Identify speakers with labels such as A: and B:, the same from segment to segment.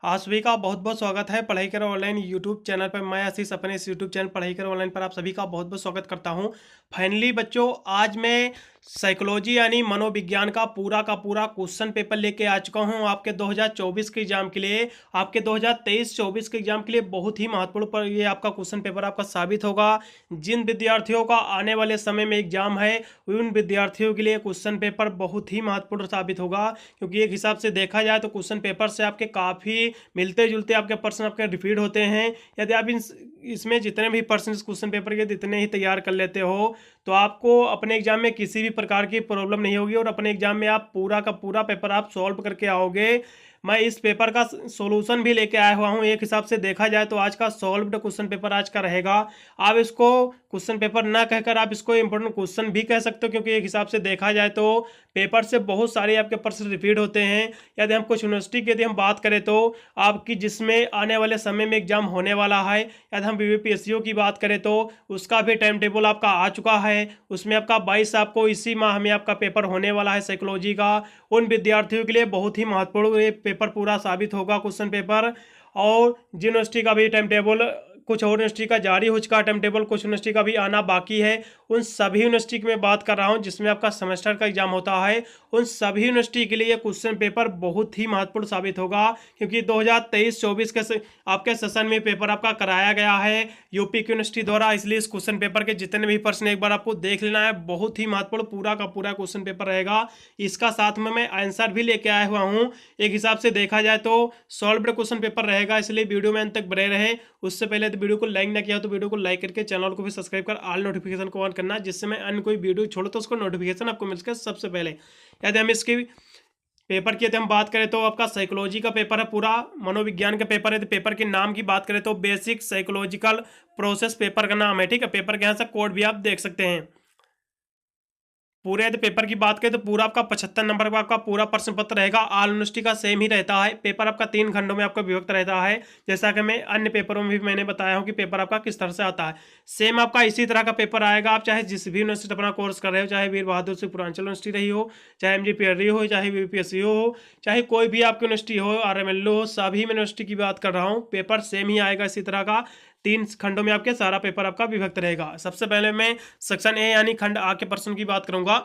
A: आप सभी का बहुत बहुत स्वागत है पढ़ाई करो ऑनलाइन यूट्यूब चैनल पर। मैं आशीष अपने इस यूट्यूब चैनल पढ़ाई करो ऑनलाइन पर आप सभी का बहुत बहुत स्वागत करता हूं। फाइनली बच्चों, आज मैं साइकोलॉजी यानी मनोविज्ञान का पूरा क्वेश्चन पेपर लेके आ चुका हूं आपके 2024 के एग्जाम के लिए। आपके 2023-24 के एग्जाम के लिए बहुत ही महत्वपूर्ण पर ये आपका क्वेश्चन पेपर आपका साबित होगा। जिन विद्यार्थियों का आने वाले समय में एग्जाम है उन विद्यार्थियों के लिए क्वेश्चन पेपर बहुत ही महत्वपूर्ण साबित होगा, क्योंकि एक हिसाब से देखा जाए तो क्वेश्चन पेपर से आपके काफ़ी मिलते जुलते आपके प्रश्न आपके रिपीट होते हैं। यदि आप इसमें जितने भी प्रश्न इस क्वेश्चन पेपर के जितने ही तैयार कर लेते हो तो आपको अपने एग्जाम में किसी भी प्रकार की प्रॉब्लम नहीं होगी और अपने एग्जाम में आप पूरा का पूरा पेपर आप सॉल्व करके आओगे। मैं इस पेपर का सॉल्यूशन भी लेके आया हुआ हूँ। एक हिसाब से देखा जाए तो आज का सॉल्व्ड क्वेश्चन पेपर आज का रहेगा। आप इसको क्वेश्चन पेपर ना कहकर आप इसको इंपॉर्टेंट क्वेश्चन भी कह सकते हो, क्योंकि एक हिसाब से देखा जाए तो पेपर से बहुत सारे आपके प्रश्न रिपीट होते हैं। यदि हम कुछ यूनिवर्सिटी की यदि हम बात करें तो आपकी जिसमें आने वाले समय में एग्जाम होने वाला है, यदि हम बीबीपीएससीओ की बात करें तो उसका भी टाइम टेबल आपका आ चुका है। उसमें आपका 22 आपको इसी माह में आपका पेपर होने वाला है साइकोलॉजी का। उन विद्यार्थियों के लिए बहुत ही महत्वपूर्ण ये पेपर पूरा साबित होगा क्वेश्चन पेपर। और जिन यूनिवर्सिटी का भी टाइम टेबल कुछ और यूनिवर्सिटी का जारी हो चुका टाइम टेबल, कुछ यूनिवर्सिटी का भी आना बाकी है, उन सभी यूनिवर्सिटी की मैं बात कर रहा हूं जिसमें आपका सेमेस्टर का एग्जाम होता है। उन सभी यूनिवर्सिटी के लिए क्वेश्चन पेपर बहुत ही महत्वपूर्ण साबित होगा, क्योंकि 2023-24 के आपके सेशन में पेपर आपका कराया गया है यूपी की यूनिवर्सिटी द्वारा। इसलिए इस क्वेश्चन पेपर के जितने भी प्रश्न एक बार आपको देख लेना है। बहुत ही महत्वपूर्ण पूरा का पूरा क्वेश्चन पेपर रहेगा। इसका साथ में मैं आंसर भी लेके आया हुआ हूँ। एक हिसाब से देखा जाए तो सॉल्व्ड क्वेश्चन पेपर रहेगा, इसलिए वीडियो में अंत तक बने रहे। उससे पहले वीडियो को लाइक ना किया तो वीडियो को लाइक करके चैनल को भी सब्सक्राइब कर ऑल नोटिफिकेशन को ऑन करना, जिससे मैं अन्य कोई वीडियो छोड़ो तो उसको नोटिफिकेशन आपको मिल सके सबसे पहले। यदि हम इसकी पेपर की यदि हम बात करें तो आपका साइकोलॉजी का पेपर है, पूरा मनोविज्ञान का पेपर है। तो पेपर के नाम की बात करें तो बेसिक साइकोलॉजिकल प्रोसेस पेपर का नाम है, ठीक है। पेपर के यहाँ से कोड भी आप देख सकते हैं। पूरे यदि पेपर की बात करें तो पूरा आपका 75 नंबर का आपका पूरा प्रश्न पत्र रहेगा। ऑल यूनिवर्सिटी का सेम ही रहता है। पेपर आपका 3 खंडों में आपका विभक्त रहता है, जैसा कि मैं अन्य पेपरों में भी मैंने बताया हूं कि पेपर आपका किस तरह से आता है। सेम आपका इसी तरह का पेपर आएगा। आप चाहे जिस भी यूनिवर्सिटी अपना कोर्स कर रहे हो, चाहे वीर बहादुर सिंह पूर्वांचल यूनिवर्सिटी रही हो, चाहे MGPRD हो, चाहे BPSC हो, चाहे कोई भी आपकी यूनिवर्सिटी हो, RMLO हो, सभी यूनिवर्सिटी की बात कर रहा हूँ। पेपर सेम ही आएगा इसी तरह का। 3 खंडों में आपके सारा पेपर आपका विभक्त रहेगा। सबसे पहले मैं सेक्शन ए यानी खंड आ के प्रश्न की बात करूंगा।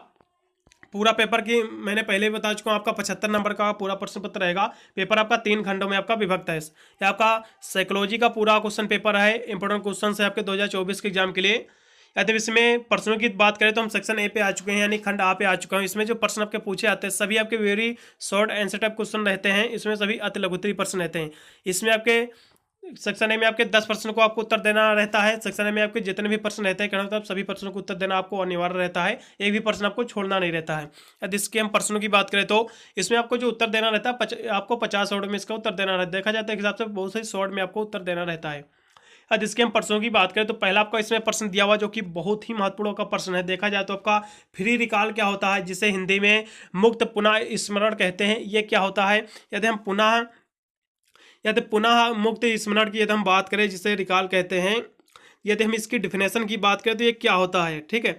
A: पूरा पेपर की मैंने पहले भी बता चुका हूँ, आपका 75 नंबर का पूरा प्रश्न पत्र रहेगा। पेपर आपका 3 खंडों में आपका विभक्त है। यह आपका साइकोलॉजी का पूरा क्वेश्चन पेपर है। इंपॉर्टेंट क्वेश्चन है आपके 2024 के एग्जाम के लिए। यदि इसमें प्रश्नों की बात करें तो हम सेक्शन ए पे आ चुके हैं, यानी खंड आ पे आ चुका हूँ। इसमें जो प्रश्न आपके पूछे आते हैं सभी आपके very short answer type question रहते हैं। इसमें सभी अति लघुत्तरीय प्रश्न रहते हैं। इसमें आपके सेक्शन ए में आपके 10 प्रश्न को आपको उत्तर देना रहता है। सेक्शन ए में आपके जितने भी प्रश्न रहते हैं कहना मतलब सभी प्रश्नों को उत्तर देना आपको अनिवार्य रहता है। एक भी प्रश्न आपको छोड़ना नहीं रहता है। यदि इसके हम प्रश्नों की बात करें तो इसमें आपको जो उत्तर देना रहता है आपको 50 शॉर्ट में इसका उत्तर देना रहता है। देखा जाता है हिसाब से बहुत सही शॉर्ट में आपको उत्तर देना रहता है। यदि इसके हम प्रश्नों की बात करें तो पहला आपका इसमें प्रश्न दिया हुआ जो कि बहुत ही महत्वपूर्ण का प्रश्न है। देखा जाए तो आपका फ्री रिकॉल क्या होता है, जिसे हिंदी में मुक्त पुनः स्मरण कहते हैं, ये क्या होता है। यदि पुनः मुक्त स्मरण की यदि हम बात करें जिसे रिकॉल कहते हैं, यदि हम इसकी डिफिनेशन की बात करें तो ये क्या होता है, ठीक है।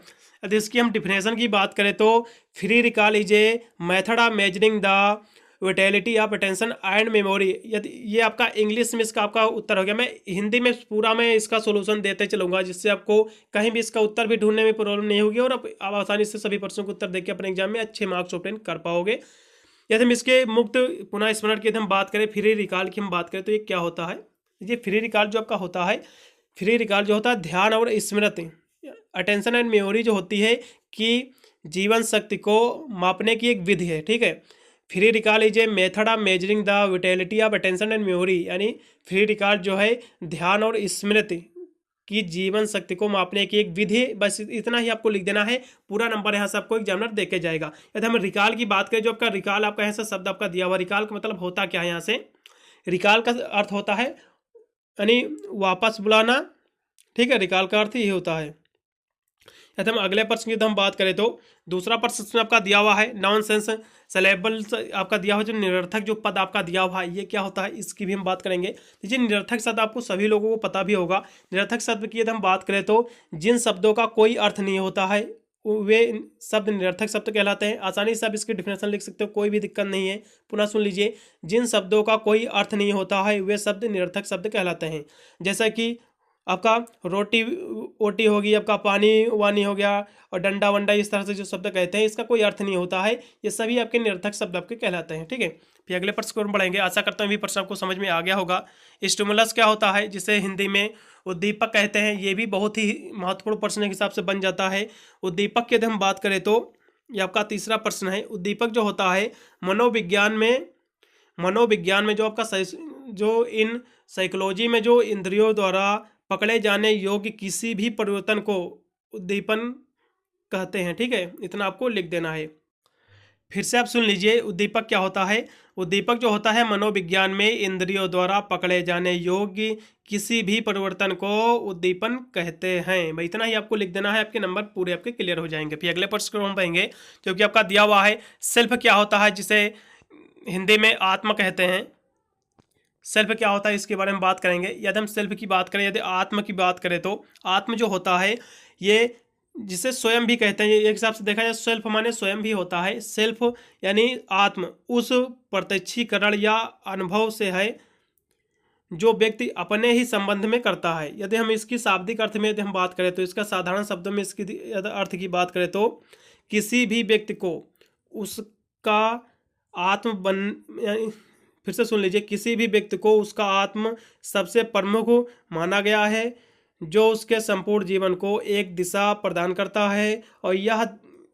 A: यदि इसकी हम डिफिनेशन की बात करें तो free recall is a method of measuring the vitality of attention and memory. यदि ये आपका इंग्लिश में इसका आपका उत्तर हो गया। मैं हिंदी में पूरा मैं इसका सोल्यूशन देते चलूंगा, जिससे आपको कहीं भी इसका उत्तर भी ढूंढने में प्रॉब्लम नहीं होगी और आप आसानी से सभी प्रश्नों को उत्तर देकर अपने एग्जाम में अच्छे मार्क्स ऑब्टेन कर पाओगे। यदि हम इसके मुक्त पुनः स्मरण की यदि हम बात करें, फ्री रिकॉल की हम बात करें तो ये क्या होता है। ये फ्री रिकॉल जो आपका होता है, फ्री रिकॉल जो होता है ध्यान और स्मृति अटेंशन एंड मेमोरी जो होती है कि जीवन शक्ति को मापने की एक विधि है, ठीक है। Free recall is a method of measuring the vitality of attention and memory, यानी फ्री रिकॉल जो है ध्यान और स्मृति की जीवन शक्ति को मापने की एक विधि। बस इतना ही आपको लिख देना है। पूरा नंबर यहाँ से आपको एग्जामिनर दे के जाएगा। यदि हम रिकॉल की बात करें, जो आपका रिकॉल आपका यहाँ से शब्द आपका दिया हुआ, रिकॉल का मतलब होता क्या है। यहाँ से रिकॉल का अर्थ होता है यानी वापस बुलाना, ठीक है। रिकॉल का अर्थ ये होता है। यदि हम अगले प्रश्न की हम बात करें तो दूसरा प्रश्न आपका दिया हुआ है नॉनसेंस सिलेबल्स आपका दिया हुआ, जो निरर्थक जो पद आपका दिया हुआ है ये क्या होता है, इसकी भी हम बात करेंगे। देखिए निरर्थक शब्द आपको सभी लोगों को पता भी होगा। निरर्थक शब्द की यदि हम बात करें तो जिन शब्दों का कोई अर्थ नहीं होता है वे शब्द निरर्थक शब्द कहलाते हैं। आसानी से आप इसकी डिफिनेशन लिख सकते हो, कोई भी दिक्कत नहीं है। पुनः सुन लीजिए, जिन शब्दों का कोई अर्थ नहीं होता है वे शब्द निरर्थक शब्द कहलाते हैं। जैसा कि आपका रोटी ओटी होगी, आपका पानी वानी हो गया, और डंडा वंडा, इस तरह से जो शब्द कहते हैं इसका कोई अर्थ नहीं होता है, ये सभी आपके निरर्थक शब्द आपके कहलाते हैं। ठीक है, फिर अगले प्रश्न को हम बढ़ेंगे। आशा करता हूँ ये प्रश्न आपको समझ में आ गया होगा। स्टिमुलस क्या होता है, जिसे हिंदी में उद्दीपक कहते हैं, ये भी बहुत ही महत्वपूर्ण प्रश्न के हिसाब से बन जाता है। उद्दीपक की यदि हम बात करें तो ये आपका तीसरा प्रश्न है। उद्दीपक जो होता है मनोविज्ञान में जो आपका जो इन साइकोलॉजी में जो इंद्रियों द्वारा पकड़े जाने योग्य किसी भी परिवर्तन को उद्दीपन कहते हैं। ठीक है, इतना आपको लिख देना है। फिर से आप सुन लीजिए, उद्दीपक क्या होता है। उद्दीपक जो होता है मनोविज्ञान में इंद्रियों द्वारा पकड़े जाने योग्य किसी भी परिवर्तन को उद्दीपन कहते हैं। भाई इतना ही आपको लिख देना है, आपके नंबर पूरे आपके क्लियर हो जाएंगे। फिर अगले प्रश्न को हम पढ़ेंगे जो कि आपका दिया हुआ है। सेल्फ क्या होता है, जिसे हिंदी में आत्मा कहते हैं। सेल्फ क्या होता है इसके बारे में बात करेंगे। यदि हम सेल्फ की बात करें, यदि आत्म की बात करें तो आत्म जो होता है ये जिसे स्वयं भी कहते हैं, एक हिसाब से देखा जाए सेल्फ माने स्वयं भी होता है। सेल्फ यानी आत्म उस प्रत्यक्षीकरण या अनुभव से है जो व्यक्ति अपने ही संबंध में करता है। यदि हम इसकी शाब्दिक अर्थ में यदि हम बात करें तो इसका साधारण शब्दों में इसकी यदि अर्थ की बात करें तो किसी भी व्यक्ति को उसका आत्म बन फिर से सुन लीजिए, किसी भी व्यक्ति को उसका आत्म सबसे प्रमुख माना गया है, जो उसके संपूर्ण जीवन को एक दिशा प्रदान करता है, और यह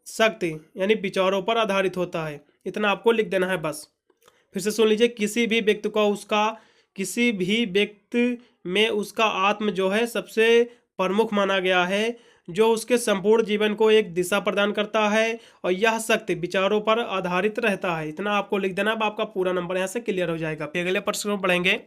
A: शक्ति यानी विचारों पर आधारित होता है। इतना आपको लिख देना है बस। फिर से सुन लीजिए, किसी भी व्यक्ति में उसका आत्म जो है सबसे प्रमुख माना गया है, जो उसके संपूर्ण जीवन को एक दिशा प्रदान करता है, और यह शक्ति विचारों पर आधारित रहता है। इतना आपको लिख देना, अब आपका पूरा नंबर यहाँ से क्लियर हो जाएगा। फिर अगले प्रश्न को पढ़ेंगे।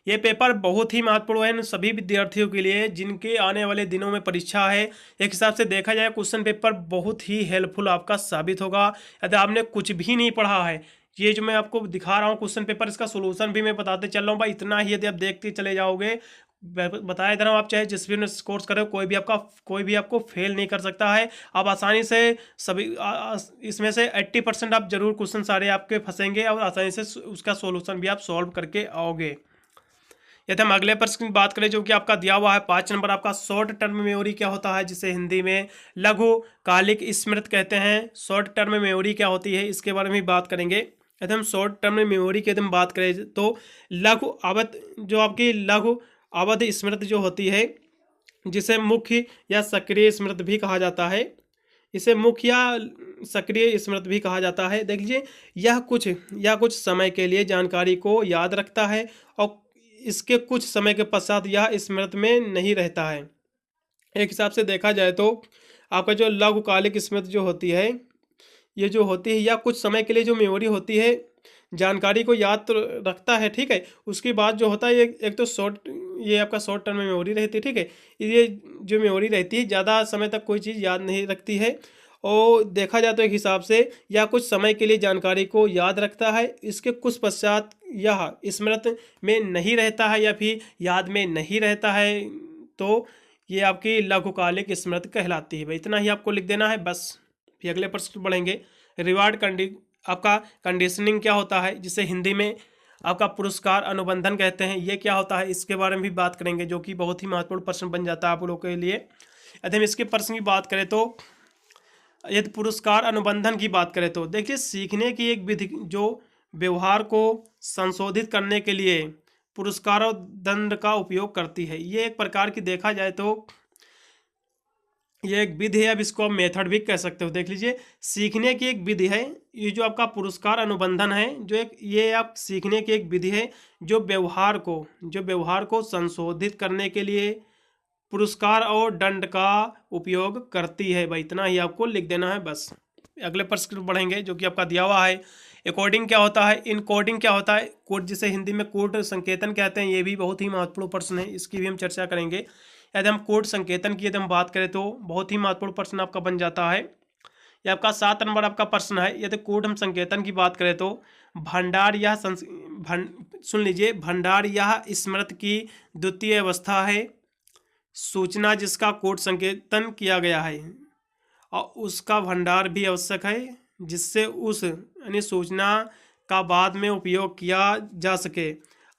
A: ये पेपर बहुत ही महत्वपूर्ण है सभी विद्यार्थियों के लिए जिनके आने वाले दिनों में परीक्षा है। एक हिसाब से देखा जाए क्वेश्चन पेपर बहुत ही हेल्पफुल आपका साबित होगा। यदि आपने कुछ भी नहीं पढ़ा है, ये जो मैं आपको दिखा रहा हूँ क्वेश्चन पेपर, इसका सोल्यूशन भी मैं बताते चल रहा हूँ भाई। इतना ही यदि आप देखते चले जाओगे, बताया दे रहा हूँ, आप चाहे जिस भी कोर्स करें कोई भी आपको फेल नहीं कर सकता है। आप आसानी से सभी इसमें से 80% आप जरूर क्वेश्चन सारे आपके फंसेंगे, और आसानी से उसका सॉल्यूशन भी आप सॉल्व करके आओगे। यदि हम अगले प्रश्न की बात करें जो कि आपका दिया हुआ है 5 नंबर, आपका शॉर्ट टर्म मेमोरी क्या होता है, जिसे हिंदी में लघु कालिक स्मृति कहते हैं। शॉर्ट टर्म मेमोरी क्या होती है इसके बारे में बात करेंगे। यदि हम शॉर्ट टर्म मेमोरी की यदि हम बात करें तो लघु अवधि स्मृति जो होती है, जिसे मुख्य या सक्रिय स्मृति भी कहा जाता है। इसे मुख्य या सक्रिय स्मृति भी कहा जाता है। देख लीजिए, यह कुछ समय के लिए जानकारी को याद रखता है, और इसके कुछ समय के पश्चात यह स्मृति में नहीं रहता है। एक हिसाब से देखा जाए तो आपका जो लघुकालिक स्मृति जो होती है, ये जो होती है या कुछ समय के लिए जो मेमोरी होती है जानकारी को याद तो रखता है। ठीक है, उसके बाद जो होता है एक तो ये आपका शॉर्ट टर्म मेमोरी रहती है। ठीक है, ये जो मेमोरी रहती है ज़्यादा समय तक कोई चीज़ याद नहीं रखती है, और देखा जाए तो एक हिसाब से या कुछ समय के लिए जानकारी को याद रखता है, इसके कुछ पश्चात यह स्मृति में नहीं रहता है या फिर याद में नहीं रहता है, तो ये आपकी लघुकालिक स्मृति कहलाती है। भाई इतना ही आपको लिख देना है बस। फिर अगले प्रश्न बढ़ेंगे। आपका कंडीशनिंग क्या होता है, जिसे हिंदी में आपका पुरस्कार अनुबंधन कहते हैं। ये क्या होता है इसके बारे में भी बात करेंगे, जो कि बहुत ही महत्वपूर्ण प्रश्न बन जाता है आप लोगों के लिए। यदि हम इसके प्रश्न की बात करें तो यदि पुरस्कार अनुबंधन की बात करें तो देखिए, सीखने की एक विधि जो व्यवहार को संशोधित करने के लिए पुरस्कार और दंड का उपयोग करती है। ये एक प्रकार की देखा जाए तो ये एक विधि है, अब इसको आप मेथड भी कह सकते हो। देख लीजिए, सीखने की एक विधि है ये जो आपका पुरस्कार अनुबंधन है, ये आप सीखने की एक विधि है जो व्यवहार को संशोधित करने के लिए पुरस्कार और दंड का उपयोग करती है। भाई इतना ही आपको लिख देना है बस। अगले प्रश्न बढ़ेंगे जो कि आपका दिया हुआ है। कोडिंग क्या होता है, इनकोडिंग क्या होता है, कोड जिसे हिंदी में कोड संकेतन कहते हैं, ये भी बहुत ही महत्वपूर्ण प्रश्न है, इसकी भी हम चर्चा करेंगे। यदि हम कोड संकेतन की यदि हम बात करें तो बहुत ही महत्वपूर्ण प्रश्न आपका बन जाता है। यह आपका 7 नंबर आपका प्रश्न है। यदि कोड हम संकेतन की बात करें तो सुन लीजिए, भंडार यह स्मृति की द्वितीय अवस्था है, सूचना जिसका कोड संकेतन किया गया है, और उसका भंडार भी आवश्यक है जिससे उस यानी सूचना का बाद में उपयोग किया जा सके।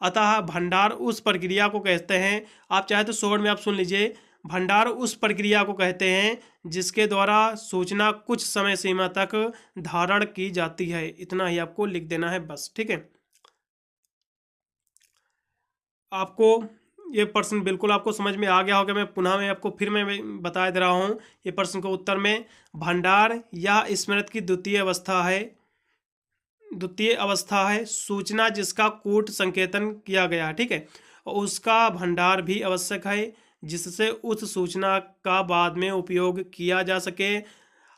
A: अतः भंडार उस प्रक्रिया को कहते हैं, आप चाहे तो शॉर्ट में आप सुन लीजिए, भंडार उस प्रक्रिया को कहते हैं जिसके द्वारा सूचना कुछ समय सीमा तक धारण की जाती है। इतना ही आपको लिख देना है बस, ठीक है। आपको ये प्रश्न बिल्कुल आपको समझ में आ गया होगा। मैं आपको फिर मैं बता दे रहा हूँ। ये प्रश्न को उत्तर में भंडार या स्मृति की द्वितीय अवस्था है सूचना जिसका कूट संकेतन किया गया, ठीक है, और उसका भंडार भी आवश्यक है जिससे उस सूचना का बाद में उपयोग किया जा सके।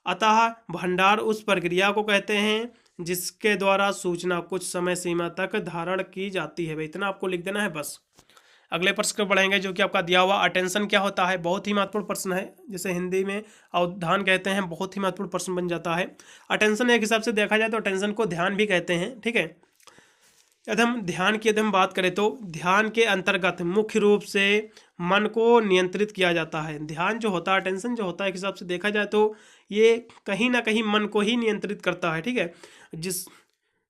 A: अतः भंडार उस प्रक्रिया को कहते हैं जिसके द्वारा सूचना कुछ समय सीमा तक धारण की जाती है। भाई इतना आपको लिख देना है बस। अगले प्रश्न को बढ़ेंगे जो कि आपका दिया हुआ अटेंशन क्या होता है। बहुत ही महत्वपूर्ण प्रश्न है, जिसे हिंदी में अवधान कहते हैं। बहुत ही महत्वपूर्ण प्रश्न बन जाता है। अटेंशन एक हिसाब से देखा जाए तो अटेंशन को ध्यान भी कहते हैं, ठीक है। यदि हम ध्यान की बात करें तो ध्यान के अंतर्गत मुख्य रूप से मन को नियंत्रित किया जाता है। ध्यान जो होता है, अटेंशन जो होता है, एक हिसाब से देखा जाए तो ये कहीं ना कहीं मन को ही नियंत्रित करता है, ठीक है। जिस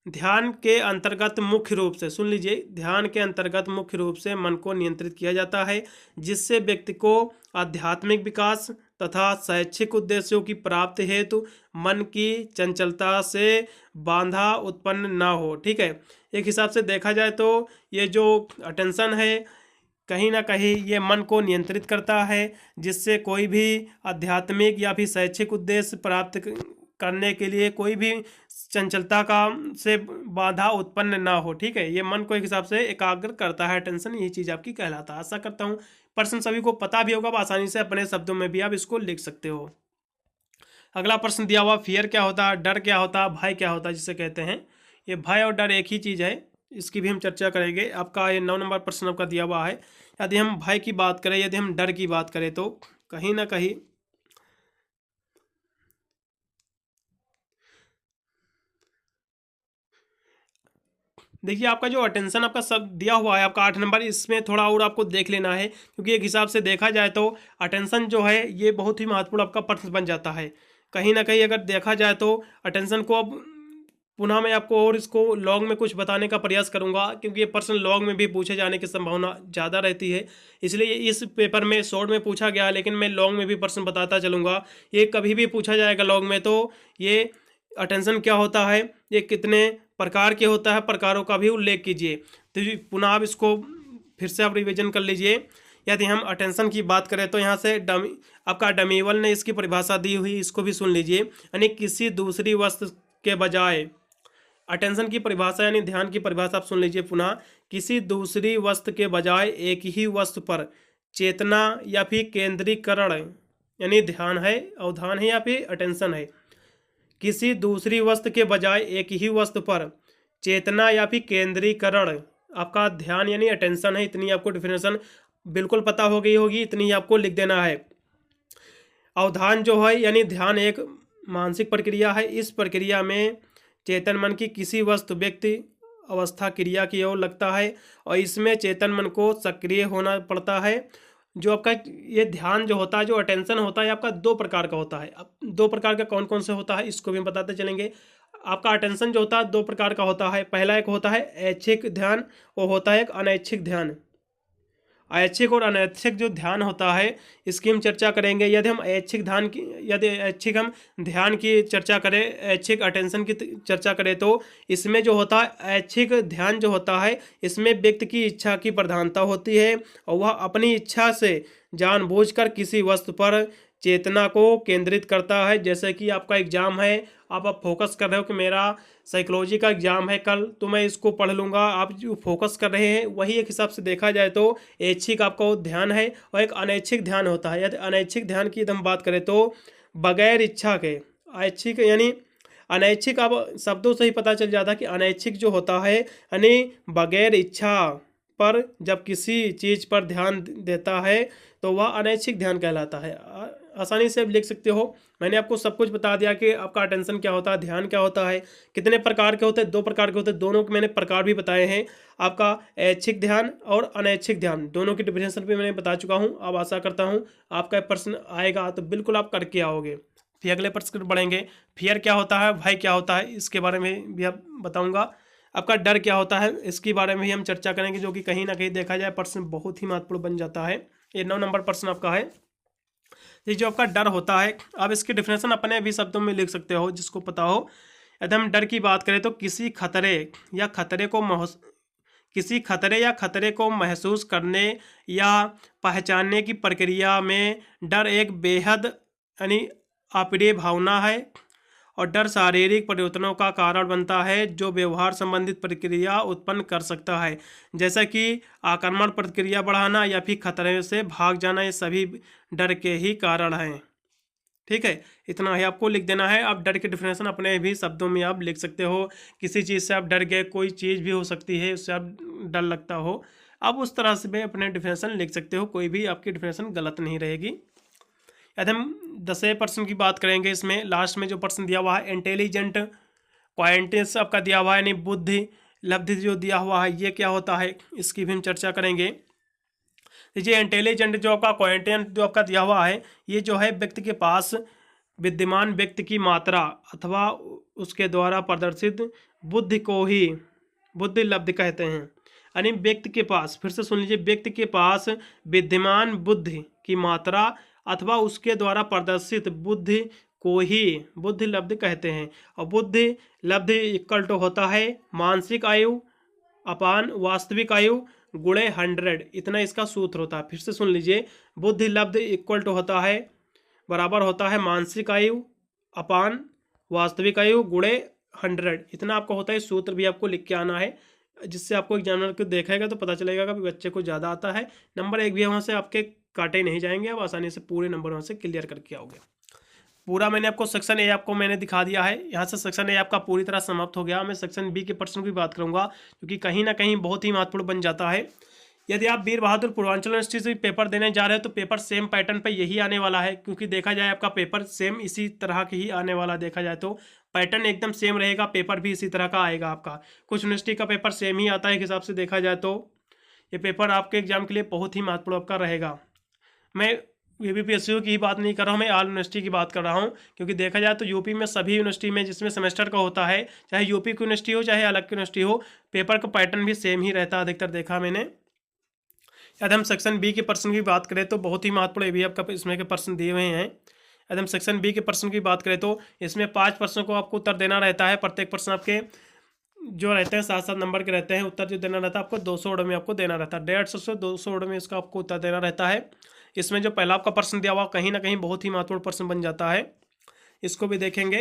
A: ध्यान के अंतर्गत मुख्य रूप से, सुन लीजिए, ध्यान के अंतर्गत मुख्य रूप से मन को नियंत्रित किया जाता है जिससे व्यक्ति को आध्यात्मिक विकास तथा शैक्षिक उद्देश्यों की प्राप्ति हेतु मन की चंचलता से बाधा उत्पन्न ना हो, ठीक है। एक हिसाब से देखा जाए तो ये जो अटेंशन है कहीं ना कहीं ये मन को नियंत्रित करता है जिससे कोई भी आध्यात्मिक या फिर शैक्षिक उद्देश्य प्राप्त करने के लिए कोई भी चंचलता का से बाधा उत्पन्न ना हो, ठीक है। ये मन को एक हिसाब से एकाग्र करता है अटेंशन, यही चीज़ आपकी कहलाता है। आशा करता हूँ प्रश्न सभी को पता भी होगा, आसानी से अपने शब्दों में भी आप इसको लिख सकते हो। अगला प्रश्न दिया हुआ, फियर क्या होता है, डर क्या होता है, भय क्या होता है जिसे कहते हैं। ये भय और डर एक ही चीज़ है, इसकी भी हम चर्चा करेंगे। आपका ये 9 नंबर प्रश्न आपका दिया हुआ है। यदि हम भय की बात करें, यदि हम डर की बात करें तो कहीं ना कहीं देखिए आपका जो अटेंशन आपका सब दिया हुआ है आपका 8 नंबर, इसमें थोड़ा और आपको देख लेना है क्योंकि एक हिसाब से देखा जाए तो अटेंशन जो है ये बहुत ही महत्वपूर्ण आपका प्रश्न बन जाता है। कहीं ना कहीं अगर देखा जाए तो अटेंशन को अब पुनः मैं आपको और इसको लॉन्ग में कुछ बताने का प्रयास करूंगा क्योंकि ये प्रश्न लॉन्ग में भी पूछे जाने की संभावना ज़्यादा रहती है, इसलिए इस पेपर में शॉर्ट में पूछा गया लेकिन मैं लॉन्ग में भी प्रश्न बताता चलूँगा। ये कभी भी पूछा जाएगा लॉन्ग में तो ये अटेंशन क्या होता है, ये कितने प्रकार के होता है, प्रकारों का भी उल्लेख कीजिए। तो पुनः आप इसको फिर से आप रिवीजन कर लीजिए। यदि हम अटेंशन की बात करें तो यहाँ से आपका डमीवल ने इसकी परिभाषा दी हुई, इसको भी सुन लीजिए। यानी किसी दूसरी वस्तु के बजाय, अटेंशन की परिभाषा यानी ध्यान की परिभाषा आप सुन लीजिए पुनः, किसी दूसरी वस्तु के बजाय एक ही वस्तु पर चेतना या फिर केंद्रीकरण यानी ध्यान है, अवधान है या फिर अटेंशन है। किसी दूसरी वस्तु के बजाय एक ही वस्तु पर चेतना या फिर केंद्रीकरण आपका ध्यान यानी अटेंशन है। इतनी आपको डिफिनेशन बिल्कुल पता हो गई होगी, इतनी आपको लिख देना है। अवधान जो है यानी ध्यान एक मानसिक प्रक्रिया है। इस प्रक्रिया में चेतन मन की किसी वस्तु, व्यक्ति, अवस्था, क्रिया की ओर लगता है और इसमें चेतन मन को सक्रिय होना पड़ता है। जो आपका ये ध्यान जो होता है, जो अटेंशन होता है, आपका 2 प्रकार का होता है। अब 2 प्रकार का कौन कौन से होता है इसको भी हम बताते चलेंगे। आपका अटेंशन जो होता है 2 प्रकार का होता है। पहला एक होता है ऐच्छिक ध्यान, वो होता है एक अनैच्छिक ध्यान। ऐच्छिक और अनैच्छिक जो ध्यान होता है इसकी हम चर्चा करेंगे। यदि हम ऐच्छिक हम ध्यान की चर्चा करें, ऐच्छिक अटेंशन की चर्चा करें तो इसमें जो होता है ऐच्छिक ध्यान जो होता है इसमें व्यक्ति की इच्छा की प्रधानता होती है और वह अपनी इच्छा से जानबूझकर किसी वस्तु पर चेतना को केंद्रित करता है। जैसे कि आपका एग्जाम है, आप फोकस कर रहे हो कि मेरा साइकोलॉजी का एग्जाम है कल, तो मैं इसको पढ़ लूँगा, आप जो फोकस कर रहे हैं वही एक हिसाब से देखा जाए तो ऐच्छिक आपका ध्यान है। और एक अनैच्छिक ध्यान होता है। यदि अनैच्छिक ध्यान की हम बात करें तो बगैर इच्छा के, ऐच्छिक यानी अनैच्छिक, अब शब्दों से ही पता चल जाता है कि अनैच्छिक जो होता है यानी बगैर इच्छा पर जब किसी चीज़ पर ध्यान देता है तो वह अनैच्छिक ध्यान कहलाता है। आसानी से लिख सकते हो। मैंने आपको सब कुछ बता दिया कि आपका अटेंशन क्या होता है, ध्यान क्या होता है, कितने प्रकार के होते हैं, 2 प्रकार के होते हैं। दोनों के मैंने प्रकार भी बताए हैं। आपका ऐच्छिक ध्यान और अनैच्छिक ध्यान दोनों की डिफिनेशन भी मैंने बता चुका हूँ। अब आशा करता हूँ आपका प्रश्न आएगा तो बिल्कुल आप करके आओगे। फिर अगले प्रश्न पर बढ़ेंगे। फियर क्या होता है, भय क्या होता है, इसके बारे में भी आप बताऊंगा। आपका डर क्या होता है, इसके बारे में ही हम चर्चा करेंगे, जो कि कहीं ना कहीं देखा जाए प्रश्न बहुत ही महत्वपूर्ण बन जाता है। ये 9 नंबर प्रश्न आपका है। ये जो आपका डर होता है, आप इसकी डिफिनेशन अपने भी शब्दों में लिख सकते हो जिसको पता हो। यदि हम डर की बात करें तो किसी खतरे या खतरे को महसूस करने या पहचानने की प्रक्रिया में डर एक बेहद यानी अप्रिय भावना है। और डर शारीरिक परिवर्तनों का कारण बनता है जो व्यवहार संबंधित प्रक्रिया उत्पन्न कर सकता है, जैसा कि आक्रमण प्रतिक्रिया बढ़ाना या फिर खतरे से भाग जाना। ये सभी डर के ही कारण हैं। ठीक है, इतना ही आपको लिख देना है। आप डर की डिफिनेशन अपने भी शब्दों में आप लिख सकते हो। किसी चीज़ से आप डर गए, कोई चीज़ भी हो सकती है उससे आप डर लगता हो, आप उस तरह से भी अपने डिफिनेशन लिख सकते हो। कोई भी आपकी डिफिनेशन गलत नहीं रहेगी। यदि हम 10% की बात करेंगे, इसमें लास्ट में जो प्रश्न दिया हुआ है इंटेलिजेंट क्वाइंटेंस आपका दिया हुआ है, यानी बुद्धि लब्धि जो दिया हुआ है, ये क्या होता है, इसकी भी हम चर्चा करेंगे। देखिए इंटेलिजेंट जो आपका क्वाइंटेंट जो आपका दिया हुआ है, ये जो है व्यक्ति के पास विद्यमान व्यक्ति की मात्रा अथवा उसके द्वारा प्रदर्शित बुद्धि को ही बुद्धि लब्धि कहते हैं। यानी व्यक्ति के पास, फिर से सुन लीजिए, व्यक्ति के पास विद्यमान बुद्धि की मात्रा अथवा उसके द्वारा प्रदर्शित बुद्धि को ही बुद्धि लब्धि कहते हैं। और बुद्धि लब्धि इक्वल टू होता है मानसिक आयु अपान वास्तविक आयु गुणे 100। इतना इसका सूत्र होता है। फिर से सुन लीजिए, बुद्धि लब्धि इक्वल टू होता है बराबर होता है मानसिक आयु अपान वास्तविक आयु गुणे 100। इतना आपको होता है। सूत्र भी आपको लिख के आना है, जिससे आपको एग्जामिनर को देखेगा तो पता चलेगा कि बच्चे को ज़्यादा आता है। नंबर 1 भी वहाँ से आपके काटे नहीं जाएंगे, आप आसानी से पूरे नंबर वहाँ से क्लियर करके आओगे। पूरा मैंने आपको सेक्शन ए आपको मैंने दिखा दिया है। यहाँ से सेक्शन ए आपका पूरी तरह समाप्त हो गया। मैं सेक्शन बी के प्रश्न की बात करूँगा, क्योंकि कहीं ना कहीं बहुत ही महत्वपूर्ण बन जाता है। यदि आप वीर बहादुर पूर्वांचल यूनिवर्सिटी से पेपर देने जा रहे हो तो पेपर सेम पैटर्न पे यही आने वाला है, क्योंकि देखा जाए आपका पेपर सेम इसी तरह के ही आने वाला। देखा जाए तो पैटर्न एकदम सेम रहेगा, पेपर भी इसी तरह का आएगा आपका। कुछ यूनिवर्सिटी का पेपर सेम ही आता है, एक हिसाब से देखा जाए तो ये पेपर आपके एग्जाम के लिए बहुत ही महत्वपूर्ण आपका रहेगा। मैं यूपीपीएससी की ही बात नहीं कर रहा हूँ, मैं ऑल यूनिवर्सिटी की बात कर रहा हूँ, क्योंकि देखा जाए तो यूपी में सभी यूनिवर्सिटी में जिसमें सेमेस्टर का होता है, चाहे यूपी की यूनिवर्सिटी हो चाहे अलग की यूनिवर्सिटी हो, पेपर का पैटर्न भी सेम ही रहता है अधिकतर, देखा मैंने। यदि हम सेक्शन बी के प्रश्न की बात करें तो बहुत ही महत्वपूर्ण ये भी आपका इसमें के प्रश्न दिए हुए हैं। यदि हम सेक्शन बी के प्रश्न की बात करें तो इसमें 5 प्रश्नों को आपको उत्तर देना रहता है। प्रत्येक प्रश्न आपके जो रहते हैं 7-7 नंबर के रहते हैं। उत्तर जो देना रहता है आपको 200 वर्ड में आपको देना रहता है। 150 से 200 वर्ड में इसका आपको उत्तर देना रहता है। इसमें जो पहला आपका प्रश्न दिया हुआ कहीं ना कहीं बहुत ही महत्वपूर्ण प्रश्न बन जाता है, इसको भी देखेंगे।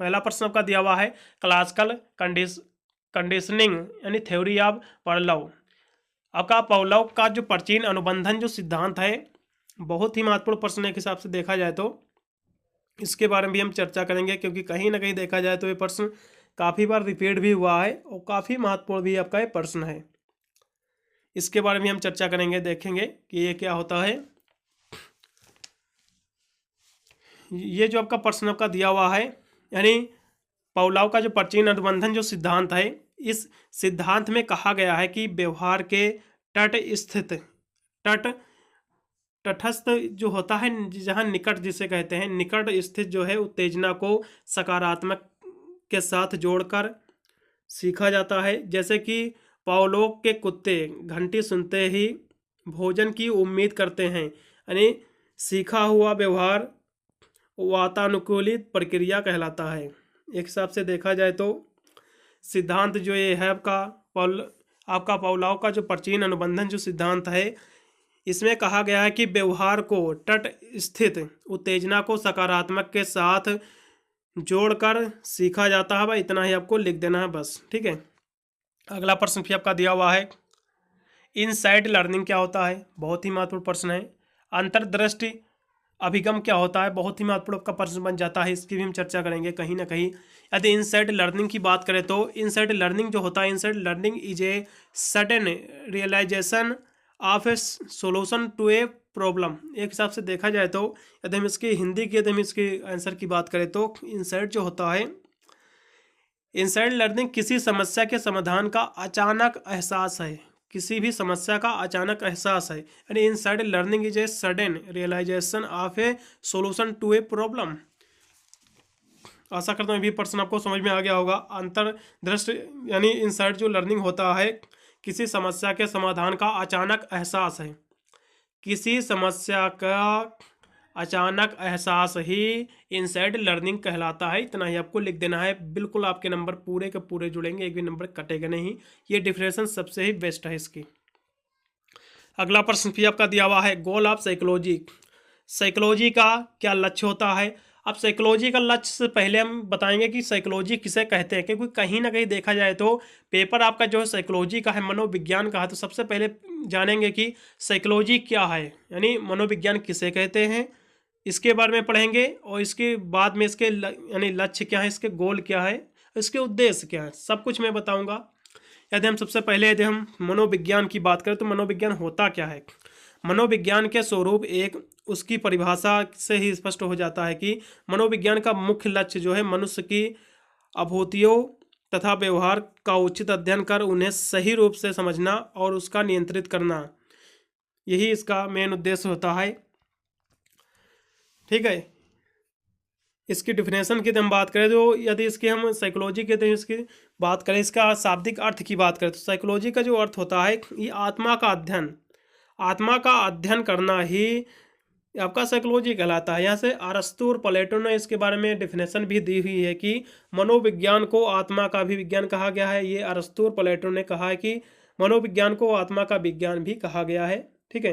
A: पहला प्रश्न आपका दिया हुआ है क्लासिकल कंडीशनिंग यानी थ्योरी ऑफ पावलोव। आपका पावलोव का जो प्राचीन अनुबंधन जो सिद्धांत है, बहुत ही महत्वपूर्ण प्रश्न एक हिसाब से देखा जाए तो इसके बारे में भी हम चर्चा करेंगे, क्योंकि कहीं ना कहीं देखा जाए तो ये प्रश्न काफ़ी बार रिपीट भी हुआ है और काफ़ी महत्वपूर्ण भी आपका ये प्रश्न है। इसके बारे में हम चर्चा करेंगे, देखेंगे कि ये क्या होता है। ये जो आपका प्रश्न आपका दिया हुआ है, यानी पावलोव का जो प्राचीन अनुबंधन जो सिद्धांत है, इस सिद्धांत में कहा गया है कि व्यवहार के तटस्थ जो होता है, जहाँ निकट जिसे कहते हैं, निकट स्थित जो है उत्तेजना को सकारात्मक के साथ जोड़कर सीखा जाता है। जैसे कि पावलोव के कुत्ते घंटी सुनते ही भोजन की उम्मीद करते हैं, यानी सीखा हुआ व्यवहार वातानुकूलित प्रक्रिया कहलाता है। एक हिसाब से देखा जाए तो सिद्धांत जो ये है आपका पावलोव का जो प्राचीन अनुबंधन जो सिद्धांत है, इसमें कहा गया है कि व्यवहार को तटस्थित उत्तेजना को सकारात्मक के साथ जोड़कर सीखा जाता है। भाई इतना ही आपको लिख देना है बस, ठीक है। अगला प्रश्न भी आपका दिया हुआ है इनसाइट लर्निंग क्या होता है, बहुत ही महत्वपूर्ण प्रश्न है। अंतर्दृष्टि अभिगम क्या होता है, बहुत ही महत्वपूर्ण का प्रश्न बन जाता है, इसकी भी हम चर्चा करेंगे कहीं ना कहीं। यदि इनसाइट लर्निंग की बात करें तो इनसाइट लर्निंग जो होता है, insight learning is a sudden realisation of a solution to a problem. एक हिसाब से देखा जाए तो यदि हम इसकी हिंदी की यदि हम इसके आंसर की बात करें तो इनसाइट जो होता है, इनसाइट लर्निंग किसी समस्या के समाधान का अचानक एहसास है, किसी भी समस्या का अचानक एहसास है। यानी insight learning is a sudden realisation of a solution to a problem. आशा करता हूँ ये भी प्रश्न आपको समझ में आ गया होगा। अंतर्दृष्टि यानी इंसाइट जो लर्निंग होता है, किसी समस्या के समाधान का अचानक एहसास है। किसी समस्या का अचानक एहसास ही इनसाइड लर्निंग कहलाता है। इतना ही आपको लिख देना है। बिल्कुल आपके नंबर पूरे के पूरे जुड़ेंगे, एक भी नंबर कटेगा नहीं। ये डिफरेंस सबसे ही बेस्ट है इसकी। अगला प्रश्न भी आपका दिया हुआ है, गोल ऑफ साइकोलॉजी। साइकोलॉजी का क्या लक्ष्य होता है। अब साइकोलॉजी का लक्ष्य से पहले हम बताएंगे कि साइकोलॉजी किसे कहते हैं, क्योंकि कहीं ना कहीं देखा जाए तो पेपर आपका जो है साइकोलॉजी का है, मनोविज्ञान का है। तो सबसे पहले जानेंगे कि साइकोलॉजी क्या है, यानी मनोविज्ञान किसे कहते हैं, इसके बारे में पढ़ेंगे। और इसके बाद में इसके यानी लक्ष्य क्या है, इसके गोल क्या है, इसके उद्देश्य क्या है, सब कुछ मैं बताऊंगा। यदि हम मनोविज्ञान की बात करें तो मनोविज्ञान होता क्या है। मनोविज्ञान के स्वरूप एक उसकी परिभाषा से ही स्पष्ट हो जाता है कि मनोविज्ञान का मुख्य लक्ष्य जो है मनुष्य की अनुभूतियों तथा व्यवहार का उचित अध्ययन कर उन्हें सही रूप से समझना और उसका नियंत्रित करना, यही इसका मेन उद्देश्य होता है। ठीक है। इसकी डिफिनेशन की हम बात करें तो यदि इसकी हम साइकोलॉजी के इसकी बात करें, इसका शाब्दिक अर्थ की बात करें तो साइकोलॉजी का जो अर्थ होता है ये आत्मा का अध्ययन करना ही आपका साइकोलॉजी कहलाता है। यहाँ से अरस्तु और प्लेटो ने इसके बारे में डिफिनेशन भी दी हुई है कि मनोविज्ञान को आत्मा का भी विज्ञान कहा गया है। ये अरस्तु और प्लेटो ने कहा है कि मनोविज्ञान को आत्मा का विज्ञान भी कहा गया है। ठीक है।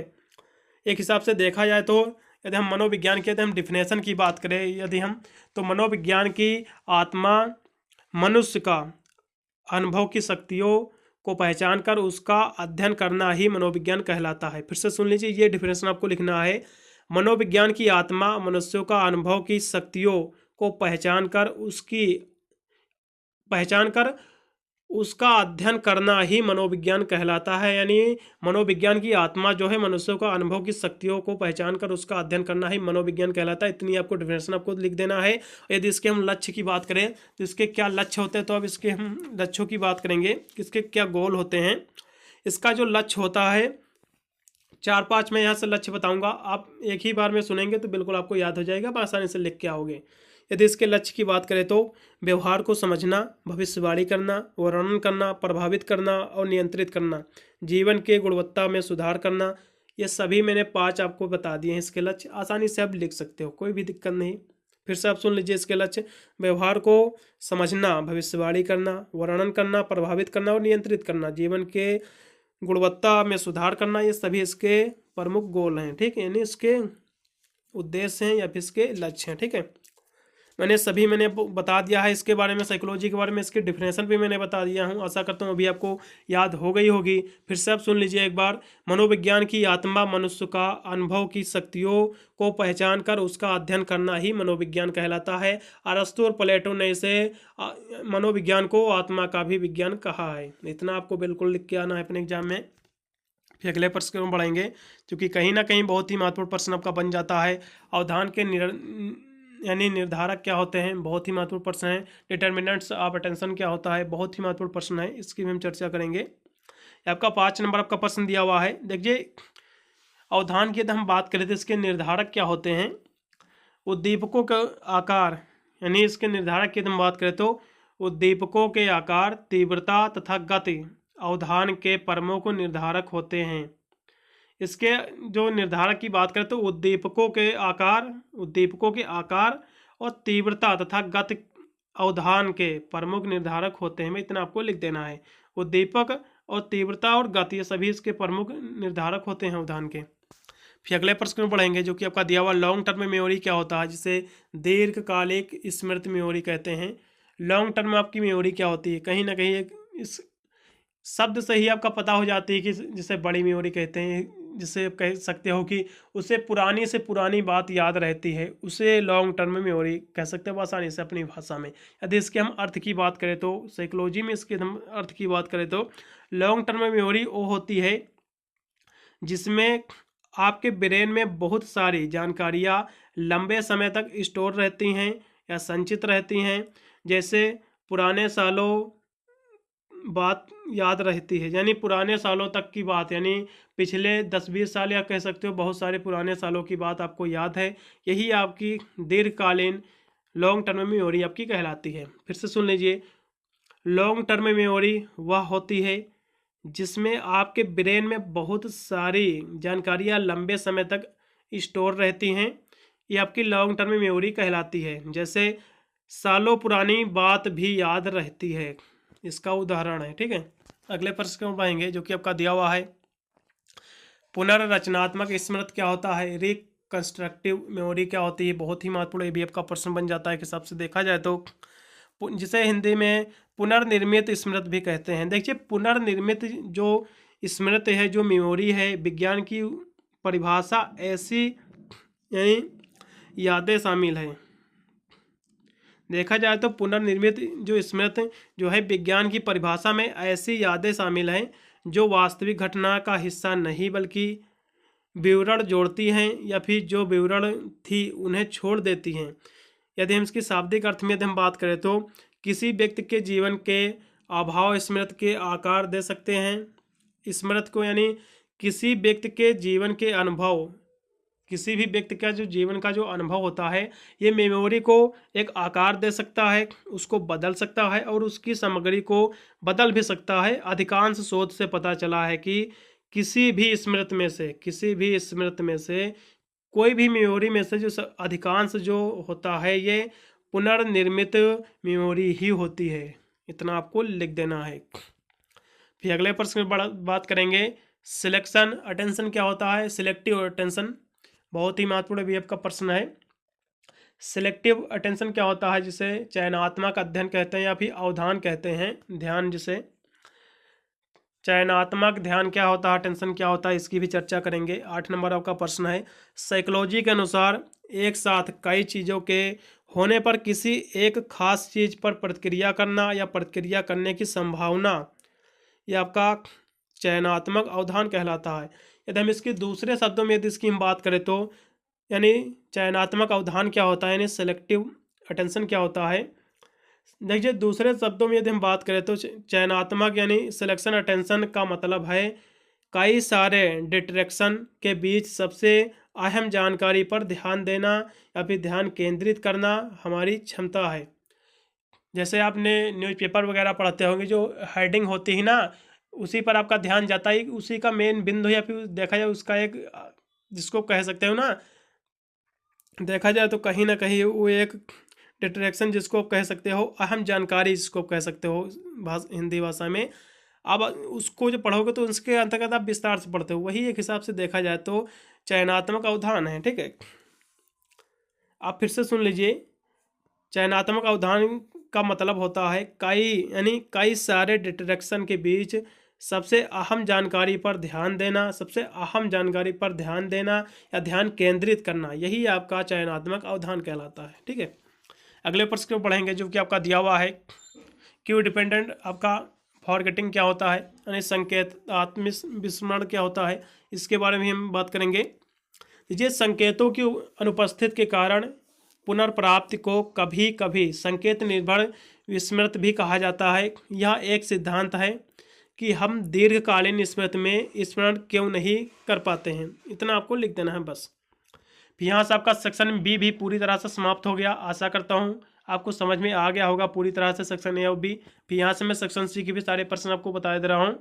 A: एक हिसाब से देखा जाए तो यदि हम मनोविज्ञान के यदि हम डिफिनेशन की बात करें यदि हम, तो मनोविज्ञान की आत्मा मनुष्य का अनुभव की शक्तियों को पहचान कर उसका अध्ययन करना ही मनोविज्ञान कहलाता है। फिर से सुन लीजिए, ये डिफिनेशन आपको लिखना है। मनोविज्ञान की आत्मा मनुष्यों का अनुभव की शक्तियों को पहचान कर उसका अध्ययन करना ही मनोविज्ञान कहलाता है। यानी मनोविज्ञान की आत्मा जो है मनुष्यों का अनुभव की शक्तियों को पहचान कर उसका अध्ययन करना ही मनोविज्ञान कहलाता है। इतनी आपको डिफिनेशन आपको लिख देना है। यदि इसके हम लक्ष्य की बात करें तो इसके क्या लक्ष्य होते हैं, तो अब इसके हम लक्ष्यों की बात करेंगे कि इसके क्या गोल होते हैं। इसका जो लक्ष्य होता है 4-5 मैं यहाँ से लक्ष्य बताऊँगा, आप एक ही बार में सुनेंगे तो बिल्कुल आपको याद हो जाएगा, आप आसानी से लिख के आओगे। यदि इसके लक्ष्य की बात करें तो व्यवहार को समझना, भविष्यवाणी करना, वर्णन करना, प्रभावित करना और नियंत्रित करना, जीवन के गुणवत्ता में सुधार करना, ये सभी मैंने 5 आपको बता दिए हैं इसके लक्ष्य। आसानी से आप लिख सकते हो, कोई भी दिक्कत नहीं। फिर से आप सुन लीजिए इसके लक्ष्य, व्यवहार को समझना, भविष्यवाणी करना, वर्णन करना, प्रभावित करना और नियंत्रित करना, जीवन के गुणवत्ता में सुधार करना, ये सभी इसके प्रमुख गोल हैं। ठीक है, यानी इसके उद्देश्य हैं या फिर इसके लक्ष्य हैं। ठीक है, मैंने बता दिया है इसके बारे में, साइकोलॉजी के बारे में इसके डिफिनेशन भी मैंने बता दिया हूँ। आशा करता हूँ अभी आपको याद हो गई होगी। फिर से आप सुन लीजिए एक बार, मनोविज्ञान की आत्मा मनुष्य का अनुभव की शक्तियों को पहचान कर उसका अध्ययन करना ही मनोविज्ञान कहलाता है। अरस्तु और प्लेटो ने इसे मनोविज्ञान को आत्मा का भी विज्ञान कहा है। इतना आपको बिल्कुल लिख के आना है अपने एग्जाम में। फिर अगले प्रश्न को बढ़ेंगे, क्योंकि कहीं ना कहीं बहुत ही महत्वपूर्ण प्रश्न आपका बन जाता है। अवधान के यानी निर्धारक क्या होते हैं, बहुत ही महत्वपूर्ण प्रश्न है। डिटर्मिनेंट्स ऑफ अटेंशन क्या होता है, बहुत ही महत्वपूर्ण प्रश्न है, इसकी भी हम चर्चा करेंगे। आपका 5 नंबर आपका प्रश्न दिया हुआ है। देखिए, अवधान की यदि हम बात करें तो इसके निर्धारक क्या होते हैं। उद्दीपकों का आकार, यानी इसके निर्धारक की यदि हम बात करें तो उद्दीपकों के आकार, तीव्रता तथा गति अवधान के प्रमुख निर्धारक होते हैं। इसके जो निर्धारक की बात करें तो उद्दीपकों के आकार और तीव्रता तथा गति अवधान के प्रमुख निर्धारक होते हैं। इतना आपको लिख देना है। उद्दीपक और तीव्रता और गति, ये सभी इसके प्रमुख निर्धारक होते हैं अवधान के। फिर अगले प्रश्न में पढ़ेंगे, जो कि आपका दिया हुआ लॉन्ग टर्म मेमोरी क्या होता है, जिसे दीर्घकालिक स्मृति मेमोरी कहते हैं। लॉन्ग टर्म में आपकी मेमोरी क्या होती है, कहीं ना कहीं इस शब्द से ही आपका पता हो जाती है कि जिसे बड़ी मेमोरी कहते हैं, जिसे कह सकते हो कि उसे पुरानी से पुरानी बात याद रहती है, उसे लॉन्ग टर्म मेमोरी कह सकते हो आसानी से अपनी भाषा में। यदि इसके हम अर्थ की बात करें तो साइकोलॉजी में इसके हम अर्थ की बात करें तो लॉन्ग टर्म मेमोरी वो होती है जिसमें आपके ब्रेन में बहुत सारी जानकारियाँ लंबे समय तक स्टोर रहती हैं या संचित रहती हैं। जैसे पुराने सालों बात याद रहती है, यानी पुराने सालों तक की बात, यानी पिछले 10-20 साल या कह सकते हो बहुत सारे पुराने सालों की बात आपको याद है। यही आपकी दीर्घकालीन लॉन्ग टर्म मेमोरी आपकी कहलाती है। फिर से सुन लीजिए, लॉन्ग टर्म मेमोरी वह होती है जिसमें आपके ब्रेन में बहुत सारी जानकारियाँ लंबे समय तक स्टोर रहती हैं, ये आपकी लॉन्ग टर्म मेमोरी कहलाती है। जैसे सालों पुरानी बात भी याद रहती है, इसका उदाहरण है। ठीक है, अगले प्रश्न को पाएंगे जो कि आपका दिया हुआ है, पुनर्रचनात्मक स्मृति क्या होता है, रिकंस्ट्रक्टिव मेमोरी क्या होती है। बहुत ही महत्वपूर्ण ये भी आपका प्रश्न बन जाता है। कि हिसाब से देखा जाए तो जिसे हिंदी में पुनर्निर्मित स्मृति भी कहते हैं। देखिए, पुनर्निर्मित जो स्मृति है, जो मेमोरी है, विज्ञान की परिभाषा ऐसी यानी यादें शामिल है। देखा जाए तो पुनर्निर्मित जो स्मृति जो है विज्ञान की परिभाषा में ऐसी यादें शामिल हैं जो वास्तविक घटना का हिस्सा नहीं बल्कि विवरण जोड़ती हैं या फिर जो विवरण थी उन्हें छोड़ देती हैं। यदि हम इसकी शाब्दिक अर्थ में यदि हम बात करें तो किसी व्यक्ति के जीवन के अभाव स्मृति के आकार दे सकते हैं। स्मृति को यानी किसी व्यक्ति के जीवन के अनुभव, किसी भी व्यक्ति का जो जीवन का जो अनुभव होता है, ये मेमोरी को एक आकार दे सकता है, उसको बदल सकता है और उसकी सामग्री को बदल भी सकता है। अधिकांश शोध से पता चला है कि किसी भी स्मृति में से कोई भी मेमोरी में से जो अधिकांश जो होता है ये पुनर्निर्मित मेमोरी ही होती है। इतना आपको लिख देना है। फिर अगले प्रश्न में बात करेंगे, सिलेक्शन अटेंशन क्या होता है, सिलेक्टिव अटेंशन। बहुत ही महत्वपूर्ण भी आपका प्रश्न है। सिलेक्टिव अटेंशन क्या होता है, जिसे चयनात्मक अध्ययन कहते हैं या फिर अवधान कहते हैं, ध्यान जिसे। चयनात्मक ध्यान क्या होता है, अटेंशन क्या होता है, इसकी भी चर्चा करेंगे। 8 नंबर आपका प्रश्न है, साइकोलॉजी के अनुसार एक साथ कई चीज़ों के होने पर किसी एक खास चीज़ पर प्रतिक्रिया करना या प्रतिक्रिया करने की संभावना, यह आपका चयनात्मक अवधान कहलाता है। यदि हम इसके दूसरे शब्दों में यदि इसकी हम बात करें तो यानी चयनात्मक अवधान क्या होता है, यानी सेलेक्टिव अटेंशन क्या होता है। देखिए, दूसरे शब्दों में यदि हम बात करें तो चयनात्मक यानी सिलेक्शन अटेंशन का मतलब है कई सारे डिस्ट्रैक्शन के बीच सबसे अहम जानकारी पर ध्यान देना या फिर ध्यान केंद्रित करना हमारी क्षमता है। जैसे आपने न्यूज़पेपर वगैरह पढ़ते होंगे, जो हेडिंग होती है ना, उसी पर आपका ध्यान जाता है, उसी का मेन बिंदु या फिर देखा जाए उसका एक, जिसको कह सकते हो ना, देखा जाए तो कहीं ना कहीं वो एक डिस्ट्रैक्शन जिसको कह सकते हो, अहम जानकारी जिसको कह सकते हो हिंदी भाषा में। अब उसको जो पढ़ोगे तो उसके अंतर्गत आप विस्तार से पढ़ते हो, वही एक हिसाब से देखा जाए तो चयनात्मक अवधान है। ठीक है, आप फिर से सुन लीजिए, चयनात्मक अवधान का मतलब होता है कई सारे डिस्ट्रैक्शन के बीच सबसे अहम जानकारी पर ध्यान देना, सबसे अहम जानकारी पर ध्यान देना या ध्यान केंद्रित करना, यही आपका चयनात्मक अवधान कहलाता है। ठीक है, अगले प्रश्न को पढ़ेंगे जो कि आपका दिया हुआ है, क्यू डिपेंडेंट आपका फॉरगेटिंग क्या होता है, यानी संकेतात्मक विस्मरण क्या होता है, इसके बारे में हम बात करेंगे। ये संकेतों की अनुपस्थिति के कारण पुनर्प्राप्ति को कभी कभी संकेत निर्भर विस्मृति भी कहा जाता है। यह एक सिद्धांत है कि हम दीर्घकालीन स्मृति में स्मरण क्यों नहीं कर पाते हैं। इतना आपको लिख देना है बस। फिर यहाँ से आपका सेक्शन बी भी पूरी तरह से समाप्त हो गया। आशा करता हूँ आपको समझ में आ गया होगा पूरी तरह से सेक्शन ए और बी। फिर यहाँ से मैं सेक्शन सी के भी सारे प्रश्न आपको बता दे रहा हूँ।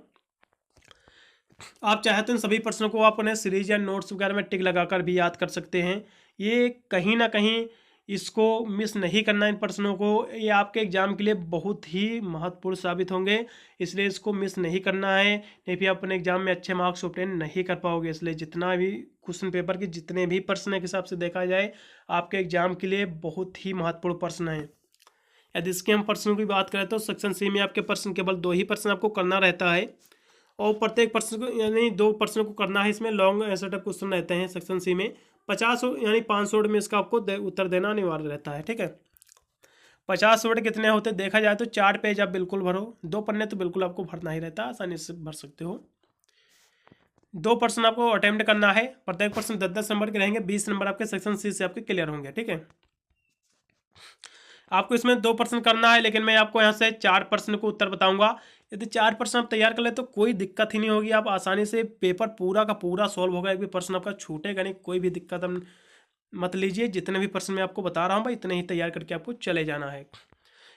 A: आप चाहे तो इन सभी प्रश्नों को आप अपने सीरीज या नोट्स वगैरह में टिक लगाकर भी याद कर सकते हैं। ये कहीं ना कहीं इसको मिस नहीं करना, इन प्रश्नों को, ये आपके एग्जाम के लिए बहुत ही महत्वपूर्ण साबित होंगे, इसलिए इसको मिस नहीं करना है, नहीं फिर आप अपने एग्जाम में अच्छे मार्क्स ऑब्टेन नहीं कर पाओगे। इसलिए जितना भी क्वेश्चन पेपर के जितने भी प्रश्न के हिसाब से देखा जाए आपके एग्जाम के लिए बहुत ही महत्वपूर्ण प्रश्न है। यदि इसके हम प्रश्नों की बात करें तो सेक्शन सी में आपके प्रश्न केवल 2 ही प्रश्न आपको करना रहता है और प्रत्येक प्रश्न को यानी 2 प्रश्नों को करना है। इसमें लॉन्ग आंसर टाइप क्वेश्चन रहते हैं सेक्शन सी में। 50 यानी 500 वर्ड में इसका आपको उत्तर देना अनिवार्य रहता है। ठीक है, 50 वर्ड कितने होते हैं देखा जाए तो 4 पेज आप बिल्कुल भरो, 2 पन्ने तो बिल्कुल आपको भरना ही रहता है, आसानी से भर सकते हो। 2 प्रश्न आपको अटेम्प्ट करना है, प्रत्येक प्रश्न 10-10 नंबर के रहेंगे, 20 नंबर आपके सेक्शन सी से आपके क्लियर होंगे। ठीक है, आपको इसमें 2 प्रश्न करना है, लेकिन मैं आपको यहाँ से 4 प्रश्न को उत्तर बताऊंगा। यदि 4 प्रश्न आप तैयार कर ले तो कोई दिक्कत ही नहीं होगी, आप आसानी से पेपर पूरा का पूरा सॉल्व होगा, एक भी प्रश्न आपका छूटेगा नहीं, कोई भी दिक्कत हम मत लीजिए, जितने भी प्रश्न मैं आपको बता रहा हूँ भाई इतने ही तैयार करके आपको चले जाना है।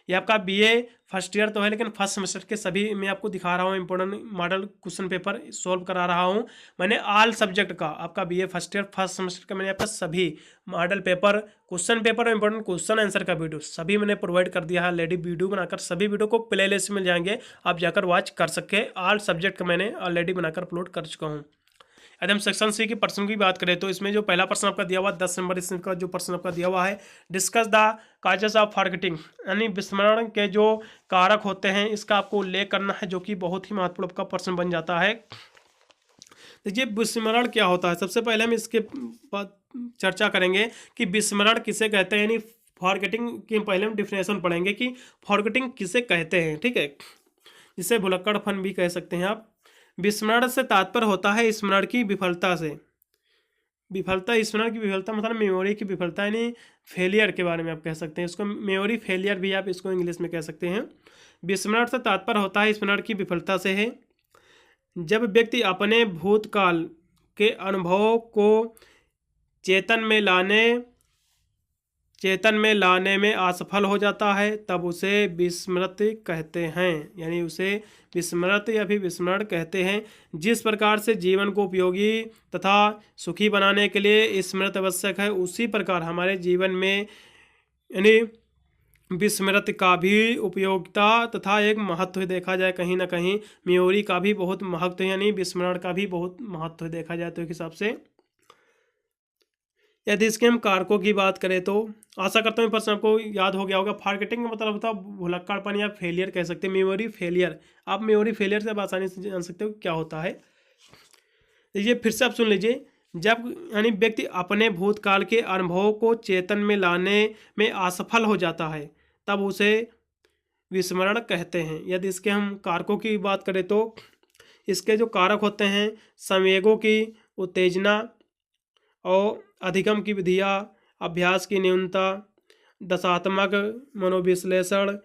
A: ये आपका बीए फर्स्ट ईयर तो है, लेकिन फर्स्ट सेमेस्टर के सभी मैं आपको दिखा रहा हूँ, important model question paper solve करा रहा हूँ मैंने ऑल सब्जेक्ट का। आपका BA first year first semester का मैंने आपका सभी मॉडल पेपर, क्वेश्चन पेपर और इंपॉर्टेंट क्वेश्चन आंसर का वीडियो सभी मैंने प्रोवाइड कर दिया है ऑलरेडी। वीडियो बनाकर सभी वीडियो को प्ले लिस्ट में मिल जाएंगे, आप जाकर वॉच कर सकते हैं। ऑल सब्जेक्ट का मैंने ऑलरेडी बनाकर अपलोड कर चुका हूँ। यदि हम सेक्शन सी की प्रश्न की बात करें तो इसमें जो पहला प्रश्न आपका दिया हुआ 10 नंबर इसका जो प्रश्न आपका दिया हुआ है, discuss the causes of forgetting, यानी विस्मरण के जो कारक होते हैं इसका आपको उल्लेख करना है, जो कि बहुत ही महत्वपूर्ण आपका प्रश्न बन जाता है। देखिए विस्मरण क्या होता है, सबसे पहले हम इसके बाद चर्चा करेंगे कि विस्मरण किसे कहते हैं, यानी फॉरगेटिंग की पहले हम डिफिनेशन पढ़ेंगे कि फॉरगेटिंग किसे कहते हैं, ठीक है, जिसे भुलक्कड़पन भी कह सकते हैं आप। विस्मरण से तात्पर्य होता है स्मरण की विफलता से। विफलता, स्मरण की विफलता मतलब मेमोरी की विफलता, यानी फेलियर के बारे में आप कह सकते हैं इसको, मेमोरी फेलियर भी आप इसको इंग्लिश में कह सकते हैं। विस्मरण से तात्पर्य होता है स्मरण की विफलता से है, जब व्यक्ति अपने भूतकाल के अनुभवों को चेतन में लाने में असफल हो जाता है, तब उसे विस्मृति कहते हैं, यानी उसे विस्मृति या फिर विस्मरण कहते हैं। जिस प्रकार से जीवन को उपयोगी तथा सुखी बनाने के लिए स्मृति आवश्यक है, उसी प्रकार हमारे जीवन में यानी विस्मृति का भी उपयोगिता तथा एक महत्व देखा जाए, कहीं ना कहीं मेमोरी का भी बहुत महत्व, यानी विस्मरण का भी बहुत महत्व देखा जाए तो एक हिसाब से। यदि इसके हम कारकों की बात करें तो आशा करता हूँ प्रश्न आपको याद हो गया होगा। फॉरगेटिंग का मतलब होता है भुलक्कड़पन या फेलियर कह सकते हैं, मेमोरी फेलियर। आप मेमोरी फेलियर से आप आसानी से जान सकते हो क्या होता है। देखिए फिर से आप सुन लीजिए, जब यानी व्यक्ति अपने भूतकाल के अनुभवों को चेतन में लाने में असफल हो जाता है, तब उसे विस्मरण कहते हैं। यदि इसके हम कारकों की बात करें तो इसके जो कारक होते हैं, संवेगों की उत्तेजना और अधिगम की विधियाँ, अभ्यास की न्यूनता, दशात्मक मनोविश्लेषण,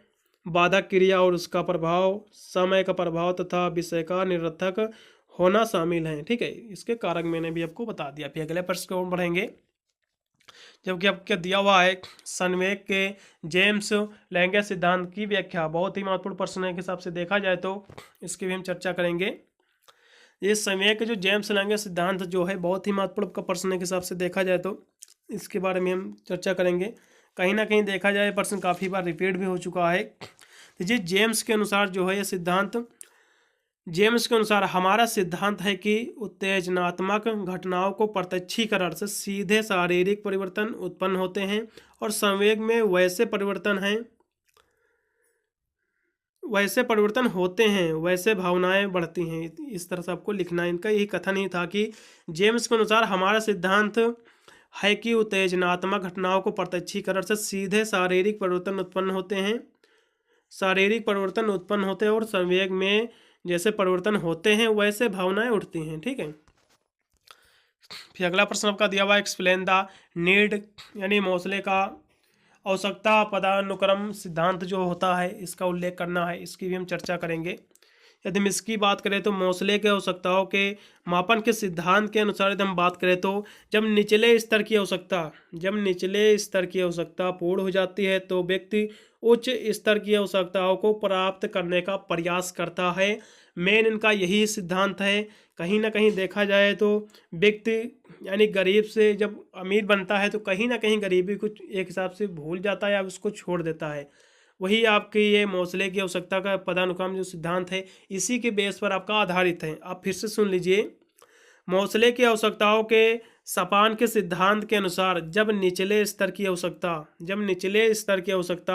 A: बाधक क्रिया और उसका प्रभाव, समय का प्रभाव तथा विषय का निरर्थक होना शामिल है, ठीक है। इसके कारक मैंने भी आपको बता दिया। फिर अगले प्रश्न को बढ़ेंगे, जबकि आपके दिया हुआ है संवेग के जेम्स लैंगे सिद्धांत की व्याख्या। बहुत ही महत्वपूर्ण प्रश्न है के हिसाब से देखा जाए तो इसकी भी हम चर्चा करेंगे। ये संवेग के जो जेम्स लैंगे सिद्धांत जो है बहुत ही महत्वपूर्ण का प्रश्न के हिसाब से देखा जाए तो इसके बारे में हम चर्चा करेंगे। कहीं ना कहीं देखा जाए प्रश्न काफ़ी बार रिपीट भी हो चुका है। तो जेम्स के अनुसार जो है ये सिद्धांत, जेम्स के अनुसार हमारा सिद्धांत है कि उत्तेजनात्मक घटनाओं को प्रत्यक्षीकरण से सीधे शारीरिक परिवर्तन उत्पन्न होते हैं, और संवेग में वैसे परिवर्तन होते हैं वैसे भावनाएं बढ़ती हैं। इस तरह से आपको लिखना है। इनका यही कथन ही था कि जेम्स के अनुसार हमारा सिद्धांत है कि उत्तेजनात्मक घटनाओं को प्रत्यक्षीकरण से सीधे शारीरिक परिवर्तन उत्पन्न होते हैं, और संवेग में जैसे परिवर्तन होते हैं वैसे भावनाएं उठती हैं, ठीक है। फिर अगला प्रश्न आपका दिया हुआ एक्सप्लेन द नीड, यानी मौसले का आवश्यकता पदानुक्रम सिद्धांत जो होता है इसका उल्लेख करना है। इसकी भी हम चर्चा करेंगे। यदि हम इसकी बात करें तो मौसले के आवश्यकताओं के मापन के सिद्धांत के अनुसार यदि हम बात करें तो जब निचले स्तर की आवश्यकता पूर्ण हो जाती है तो व्यक्ति उच्च स्तर की आवश्यकताओं को प्राप्त करने का प्रयास करता है। मेन इनका यही सिद्धांत है। कहीं ना कहीं देखा जाए तो व्यक्ति यानी गरीब से जब अमीर बनता है तो कहीं ना कहीं गरीबी कुछ एक हिसाब से भूल जाता है या उसको छोड़ देता है। वही आपकी ये मौसले की आवश्यकता का पदानुक्रम जो सिद्धांत है इसी के बेस पर आपका आधारित है। आप फिर से सुन लीजिए, मौसले की आवश्यकताओं के सपान के सिद्धांत के अनुसार जब निचले स्तर की आवश्यकता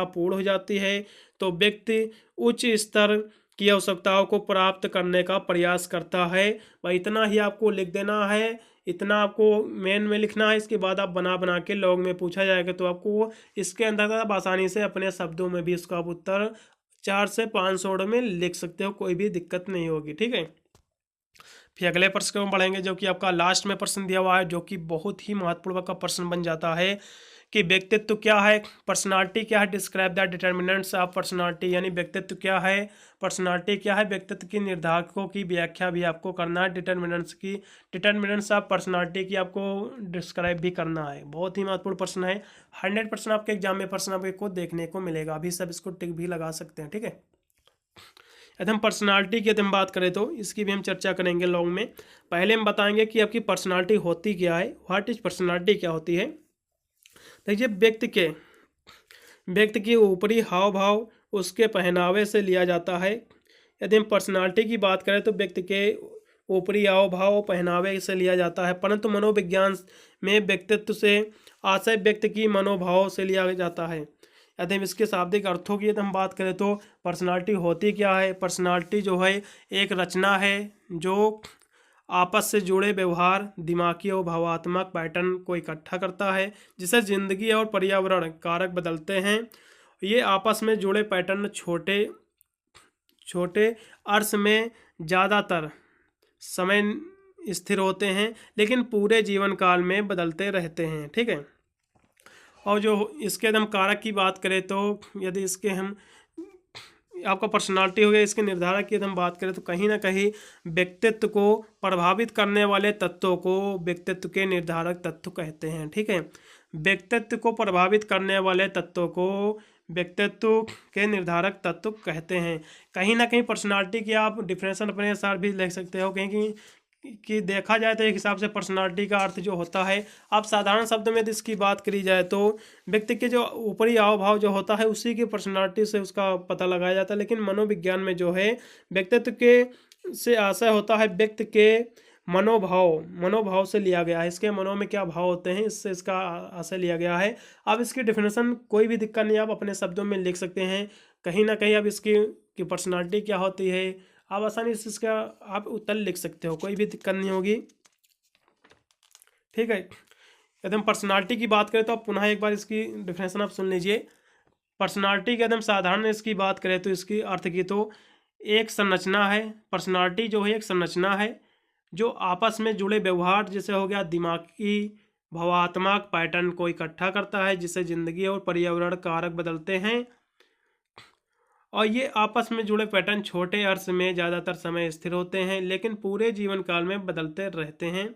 A: पूर्ण हो जाती है तो व्यक्ति उच्च स्तर की आवश्यकताओं को प्राप्त करने का प्रयास करता है। वह इतना ही आपको लिख देना है, इतना आपको मेन में लिखना है। इसके बाद आप बना के लॉग में पूछा जाएगा तो आपको इसके अंदर आप आसानी से अपने शब्दों में भी इसका आप उत्तर 4 से 5 वर्ड में लिख सकते हो, कोई भी दिक्कत नहीं होगी, ठीक है। फिर अगले प्रश्न को हम पढ़ेंगे जो कि आपका लास्ट में प्रश्न दिया हुआ है, जो कि बहुत ही महत्वपूर्ण का प्रश्न बन जाता है कि व्यक्तित्व क्या है, पर्सनालिटी क्या है, describe the determinants of personality, यानी व्यक्तित्व क्या है, पर्सनालिटी क्या है, व्यक्तित्व की निर्धारकों की व्याख्या भी आपको करना है, डिटर्मिनेंट्स ऑफ पर्सनालिटी की आपको डिस्क्राइब भी करना है। बहुत ही महत्वपूर्ण प्रश्न है, 100% आपके एग्जाम में प्रश्न आपको देखने को मिलेगा। अभी सब इसको टिक भी लगा सकते हैं, ठीक है। यदि हम पर्सनालिटी की यदि हम बात करें तो इसकी भी हम चर्चा करेंगे लॉन्ग में। पहले हम बताएंगे कि आपकी पर्सनालिटी होती क्या है, व्हाट इज पर्सनालिटी, क्या होती है। देखिए, व्यक्ति की ऊपरी हाव भाव उसके पहनावे से लिया जाता है। यदि हम पर्सनालिटी की बात करें तो व्यक्ति के ऊपरी हाव भाव पहनावे से लिया जाता है, परंतु मनोविज्ञान में व्यक्तित्व से आशय व्यक्ति की मनोभाव से लिया जाता है। यदि हम इसके शाब्दिक अर्थों की यदि हम बात करें तो पर्सनालिटी होती क्या है। पर्सनालिटी जो है एक रचना है जो आपस से जुड़े व्यवहार, दिमागी और भावात्मक पैटर्न को इकट्ठा करता है, जिसे जिंदगी और पर्यावरण कारक बदलते हैं। ये आपस में जुड़े पैटर्न छोटे छोटे अर्थ में ज़्यादातर समय स्थिर होते हैं, लेकिन पूरे जीवन काल में बदलते रहते हैं, ठीक है। और जो इसके हम कारक की बात करें तो यदि इसके हम आपका पर्सनालिटी हो गया, इसके निर्धारक की यदि हम बात करें तो कहीं ना कहीं व्यक्तित्व को प्रभावित करने वाले तत्वों को व्यक्तित्व के निर्धारक तत्व कहते हैं, ठीक है। व्यक्तित्व को प्रभावित करने वाले तत्वों को व्यक्तित्व के निर्धारक तत्व कहते हैं। कहीं ना कहीं पर्सनालिटी की आप डिफिनेशन अपने अनुसार भी लिख सकते हो, कहीं कि देखा जाए तो एक हिसाब से पर्सनालिटी का अर्थ जो होता है, आप साधारण शब्द में इसकी बात करी जाए तो व्यक्ति के जो ऊपरी हाव भाव जो होता है उसी की पर्सनालिटी से उसका पता लगाया जाता है। लेकिन मनोविज्ञान में जो है व्यक्तित्व के से आशय होता है व्यक्ति के मनोभाव से लिया गया है। इसके मनो में क्या भाव होते हैं इससे इसका आशय लिया गया है। अब इसकी डिफिनेशन कोई भी दिक्कत नहीं, आप अपने शब्दों में लिख सकते हैं। कहीं ना कहीं अब इसकी पर्सनालिटी क्या होती है आप आसानी से इसका आप उत्तर लिख सकते हो, कोई भी दिक्कत नहीं होगी, ठीक है। यदि हम पर्सनालिटी की बात करें तो आप पुनः एक बार इसकी डिफिनेशन आप सुन लीजिए। पर्सनालिटी के यदि हम साधारण इसकी बात करें तो इसकी अर्थ की तो एक संरचना है। पर्सनालिटी जो है एक संरचना है जो आपस में जुड़े व्यवहार जैसे हो गया दिमागी भावात्मक पैटर्न को इकट्ठा करता है, जिससे जिंदगी और पर्यावरण कारक बदलते हैं। और ये आपस में जुड़े पैटर्न छोटे अर्थ में ज़्यादातर समय स्थिर होते हैं, लेकिन पूरे जीवन काल में बदलते रहते हैं।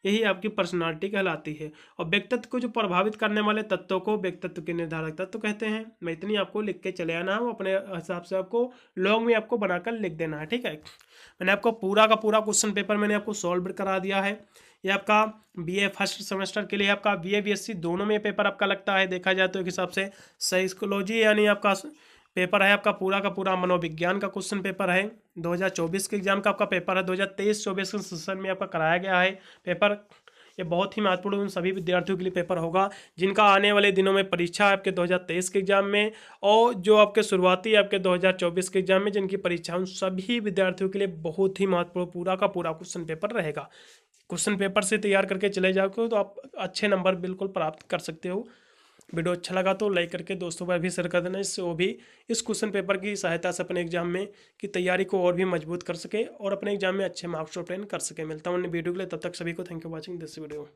A: यही आपकी पर्सनालिटी कहलाती है। और व्यक्तित्व को जो प्रभावित करने वाले तत्वों को व्यक्तित्व के निर्धारक तत्व कहते हैं। मैं इतनी आपको लिख के चले आना हो, अपने हिसाब से आपको लॉन्ग में आपको बनाकर लिख देना है, ठीक है। मैंने आपको पूरा का पूरा क्वेश्चन पेपर मैंने आपको सॉल्व करा दिया है। ये आपका बीए फर्स्ट सेमेस्टर के लिए आपका बीए बीएससी दोनों में पेपर आपका लगता है। देखा जाए तो एक हिसाब से साइकोलॉजी यानी आपका पेपर है आपका पूरा का पूरा मनोविज्ञान का क्वेश्चन पेपर है। 2024 के एग्जाम का आपका पेपर है, 2023-24 के सेशन में आपका कराया गया है पेपर। ये बहुत ही महत्वपूर्ण उन सभी विद्यार्थियों के लिए पेपर होगा जिनका आने वाले दिनों में परीक्षा है आपके 2023 के एग्जाम में, और जो आपके शुरुआती आपके 2024 के एग्जाम में जिनकी परीक्षा उन सभी विद्यार्थियों के लिए बहुत ही महत्वपूर्ण पूरा का पूरा क्वेश्चन पेपर रहेगा। क्वेश्चन पेपर से तैयार करके चले जाओगे तो आप अच्छे नंबर बिल्कुल प्राप्त कर सकते हो। वीडियो अच्छा लगा तो लाइक करके दोस्तों पर भी शेयर कर देना, इससे वो भी इस क्वेश्चन पेपर की सहायता से अपने एग्जाम में की तैयारी को और भी मजबूत कर सके और अपने एग्जाम में अच्छे मार्क्स ऑब्टेन कर सके। मिलता हूँ अन्य वीडियो के लिए, तब तक सभी को thank you watching this video.